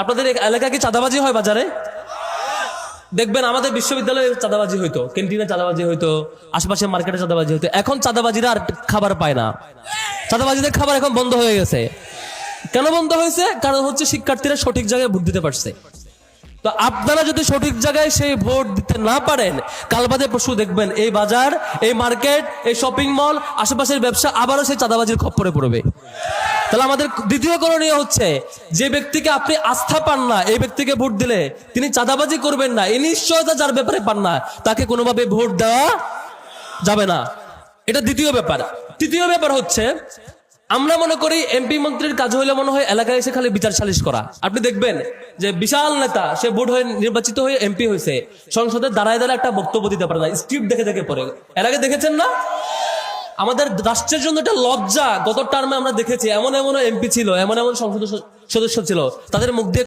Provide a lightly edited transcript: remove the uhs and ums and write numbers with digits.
আপনাদের এলাকায় কি চাঁদাবাজি হয় বাজারে? দেখবেন আমাদের বিশ্ববিদ্যালয়ে চাঁদাবাজি হইতো, ক্যান্টিনে চাঁদাবাজি হইতো, আশেপাশে মার্কেটে চাঁদাবাজি হইতো। এখন চাঁদাবাজিরা আর খাবার পায় না, চাঁদাবাজিদের খাবার এখন বন্ধ হয়ে গেছে। কেন বন্ধ হয়েছে? কারণ হচ্ছে শিক্ষার্থীরা সঠিক জায়গায় ভোট দিতে পারছে। তো আপনারা যদি সঠিক জায়গায় সেই ভোট দিতে না পারেন, কাল বাদে পরশু দেখবেন এই বাজার, এই মার্কেট, এই শপিং মল, আশেপাশের ব্যবসা আবারও সেই চাঁদাবাজির খপ্পরে পড়বে। তাহলে আমাদের দ্বিতীয় করণীয় হচ্ছে, যে ব্যক্তিকে আপনি আস্থা পান না এই ব্যক্তিকে ভোট দিলে তিনি চাঁদাবাজি করবেন না, এই নিশ্চয়তা যার ব্যাপারে পান না তাকে কোনোভাবে ভোট দেওয়া যাবে না। এটা দ্বিতীয় ব্যাপার। তৃতীয় ব্যাপার হচ্ছে, আমরা মনে করি এমপি মন্ত্রীর কাজ হইলে মনে হয় এলাকায় এসে খালি বিচার সালিশ করা। আপনি দেখবেন যে বিশাল নেতা, সে ভোট হয়ে নির্বাচিত হয়ে এমপি হয়েছে, সংসদে দাঁড়ায় দাঁড়ায় একটা বক্তব্য দিতে পারে না, স্ক্রিপ্ট দেখে দেখে পড়ে। এর আগে দেখেছেন না? আমাদের রাষ্ট্রের জন্য একটা লজ্জা। গত টার্মে আমরা দেখেছি এমন এমন এমপি ছিল, এমন এমন সংসদ সদস্য ছিল, তাদের মুখ দিয়ে